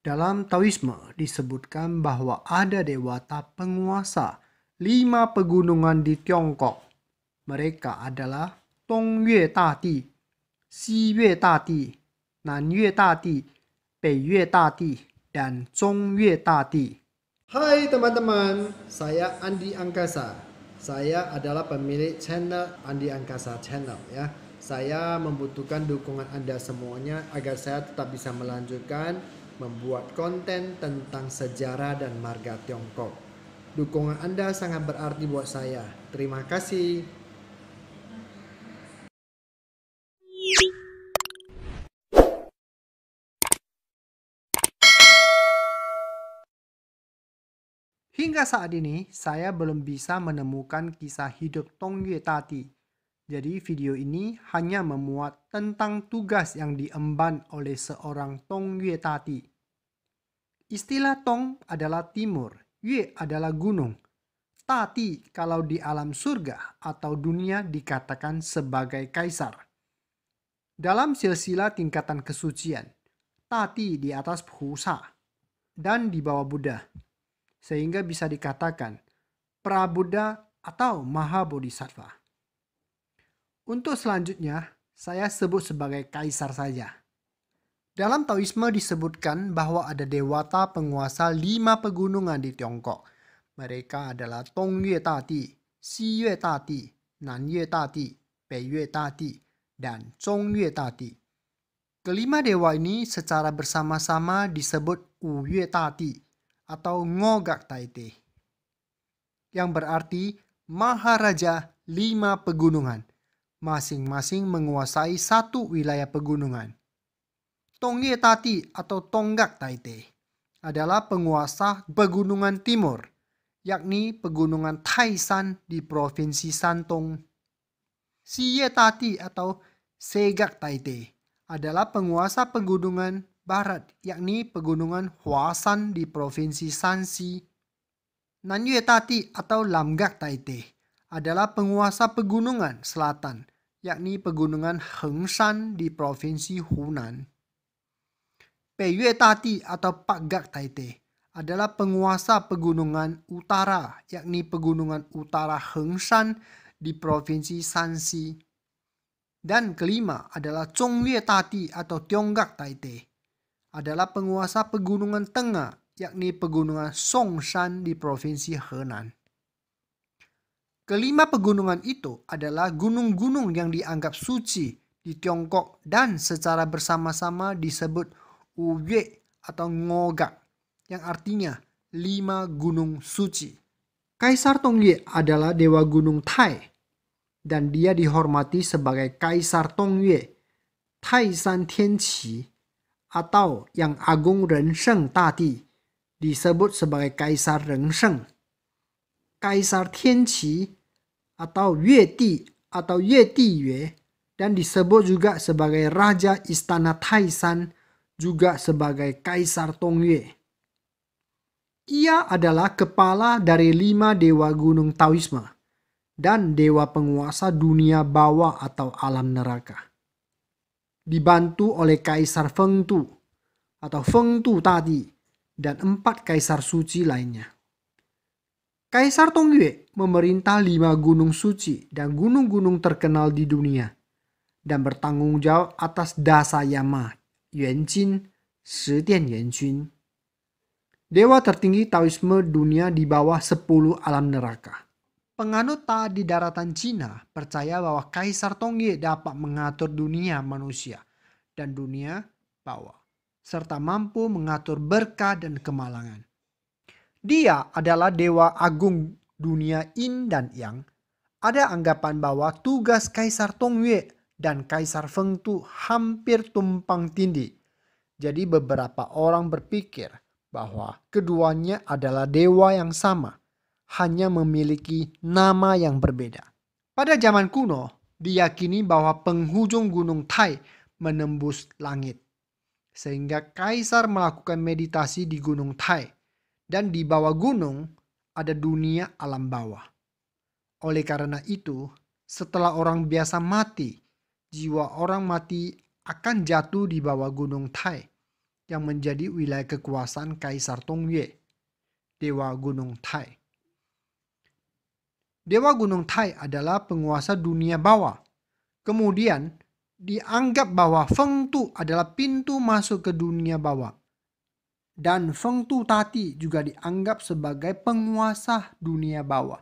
Dalam Taoisme disebutkan bahwa ada dewata penguasa 5 pegunungan di Tiongkok. Mereka adalah Dongyue Dadi, Xiyue Dadi, Nanyue Dadi, Beiyue Dadi, dan Zhongyue Dadi. Hai teman-teman, saya Andi Angkasa. Saya adalah pemilik channel Andi Angkasa Channel ya. Saya membutuhkan dukungan Anda semuanya agar saya tetap bisa melanjutkan membuat konten tentang sejarah dan marga Tiongkok. Dukungan Anda sangat berarti buat saya. Terima kasih. Hingga saat ini, saya belum bisa menemukan kisah hidup Dongyue Dadi. Jadi video ini hanya memuat tentang tugas yang diemban oleh seorang Dongyue Dadi. Istilah Tong adalah timur, Yue adalah gunung. Dadi kalau di alam surga atau dunia dikatakan sebagai kaisar. Dalam silsilah tingkatan kesucian, Dadi di atas Pusa dan di bawah Buddha. Sehingga bisa dikatakan pra-Buddha atau Maha Bodhisattva. Untuk selanjutnya, saya sebut sebagai kaisar saja. Dalam Taoisme disebutkan bahwa ada dewata penguasa 5 pegunungan di Tiongkok. Mereka adalah Dongyue Dadi, Xiyue Dadi, Nanyue Dadi, Beiyue Dadi, dan Zhongyue Dadi. Kelima dewa ini secara bersama-sama disebut Wuyue Dadi atau Ngogak Taite, yang berarti Maharaja 5 pegunungan, masing-masing menguasai satu wilayah pegunungan. Dongyue Dadi atau Tonggak Taite adalah penguasa pegunungan timur, yakni pegunungan Taishan di Provinsi Santong. Xiyue Dadi atau Segak Taite adalah penguasa pegunungan barat, yakni pegunungan Huashan di Provinsi Shanxi. Nanyue Dadi atau Lamgak Taite adalah penguasa pegunungan selatan, yakni pegunungan Hengshan di Provinsi Hunan. Beiyue Dadi atau Pakgak Taite adalah penguasa pegunungan utara, yakni pegunungan utara Hengshan di Provinsi Shanxi. Dan kelima adalah Zhongyue Dadi atau Tonggak Taite, adalah penguasa pegunungan tengah, yakni pegunungan Songshan di Provinsi Henan. Kelima pegunungan itu adalah gunung-gunung yang dianggap suci di Tiongkok dan secara bersama-sama disebut Wuyue atau Ngogak, yang artinya 5 gunung suci. Kaisar Dongyue adalah dewa gunung Tai, dan dia dihormati sebagai Kaisar Dongyue, Taishan Tianqi, atau yang agung Rensheng Dadi, disebut sebagai Kaisar Rensheng. Kaisar Tianqi atau Yue Di atau Yue Diyue, dan disebut juga sebagai Raja Istana Taishan, juga sebagai Kaisar Dongyue. Ia adalah kepala dari 5 dewa gunung Taoisme dan dewa penguasa dunia bawah atau alam neraka. Dibantu oleh Kaisar Fengtu atau Fengtu Dadi dan 4 kaisar suci lainnya. Kaisar Dongyue memerintah 5 gunung suci dan gunung-gunung terkenal di dunia dan bertanggung jawab atas Dasa Yama, Yuanjin, Shidian Yanjun. Dewa tertinggi Taoisme dunia di bawah 10 alam neraka. Penganut taat di daratan Cina percaya bahwa Kaisar Dongyue dapat mengatur dunia manusia dan dunia bawah, serta mampu mengatur berkah dan kemalangan. Dia adalah dewa agung dunia Yin dan Yang. Ada anggapan bahwa tugas Kaisar Dongyue dan Kaisar Fengtu hampir tumpang tindih. Jadi beberapa orang berpikir bahwa keduanya adalah dewa yang sama, hanya memiliki nama yang berbeda. Pada zaman kuno, diyakini bahwa penghujung gunung Tai menembus langit, sehingga kaisar melakukan meditasi di gunung Tai, dan di bawah gunung ada dunia alam bawah. Oleh karena itu, setelah orang biasa mati, jiwa orang mati akan jatuh di bawah gunung Tai yang menjadi wilayah kekuasaan Kaisar Tongyue, Dewa Gunung Tai. Dewa Gunung Tai adalah penguasa dunia bawah. Kemudian dianggap bahwa Feng Tu adalah pintu masuk ke dunia bawah. Dan Feng Tu Tati juga dianggap sebagai penguasa dunia bawah.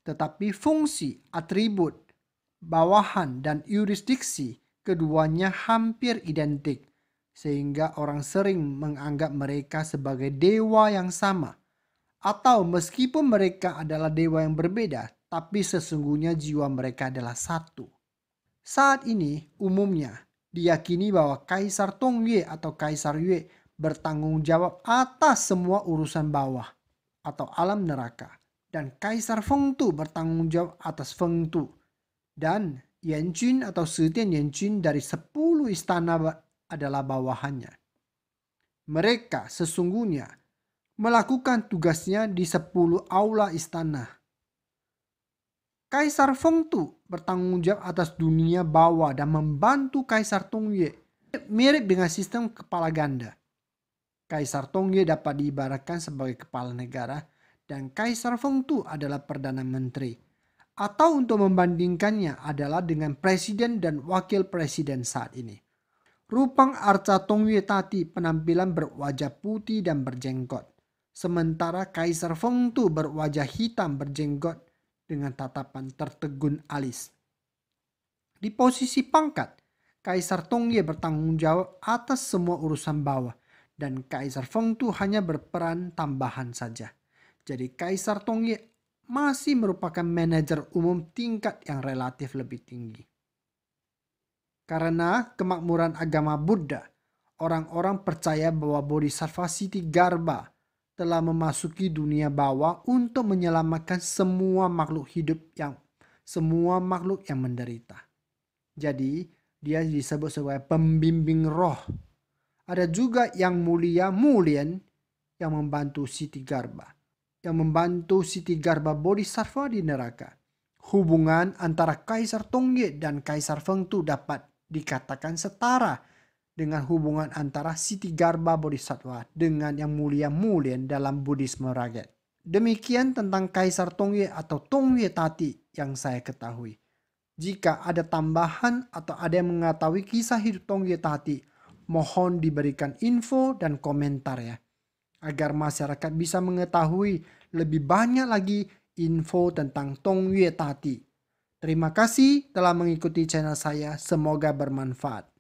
Tetapi fungsi, atribut, bawahan, dan yurisdiksi keduanya hampir identik, sehingga orang sering menganggap mereka sebagai dewa yang sama. Atau meskipun mereka adalah dewa yang berbeda, tapi sesungguhnya jiwa mereka adalah satu. Saat ini, umumnya diyakini bahwa Kaisar Tongyue atau Kaisar Yue bertanggung jawab atas semua urusan bawah atau alam neraka. Dan Kaisar Feng Tu bertanggung jawab atas Feng Tu. Dan Yanjun atau Setian Yanjun dari 10 istana adalah bawahannya. Mereka sesungguhnya melakukan tugasnya di 10 aula istana. Kaisar Feng Tu bertanggung jawab atas dunia bawah dan membantu Kaisar Tongyue. Mirip dengan sistem kepala ganda. Kaisar Tongyue dapat diibaratkan sebagai kepala negara dan Kaisar Feng Tu adalah Perdana Menteri. Atau untuk membandingkannya adalah dengan Presiden dan Wakil Presiden saat ini. Rupang Arca Tongyue Tati penampilan berwajah putih dan berjenggot. Sementara Kaisar Feng Tu berwajah hitam berjenggot dengan tatapan tertegun alis. Di posisi pangkat, Kaisar Tongyue bertanggung jawab atas semua urusan bawah dan Kaisar Feng Tu hanya berperan tambahan saja. Jadi Kaisar Tongyue masih merupakan manajer umum tingkat yang relatif lebih tinggi. Karena kemakmuran agama Buddha, orang-orang percaya bahwa Bodhisattva Siti Garbha telah memasuki dunia bawah untuk menyelamatkan semua makhluk yang menderita. Jadi, dia disebut sebagai pembimbing roh. Ada juga yang mulia Mulien yang membantu Siti Garbha. Yang membantu Siti Garbha Bodhisattva di neraka. Hubungan antara Kaisar Tongyue dan Kaisar Feng Tu dapat dikatakan setara dengan hubungan antara Siti Garbha Bodhisattva dengan yang mulia Mulien dalam Buddhisme rakyat. Demikian tentang Kaisar Tongyue atau Tongyue Tati yang saya ketahui. Jika ada tambahan atau ada yang mengetahui kisah hidup Tongyue Tati, mohon diberikan info dan komentar ya. Agar masyarakat bisa mengetahui lebih banyak lagi info tentang Tongyue Tati. Terima kasih telah mengikuti channel saya, semoga bermanfaat.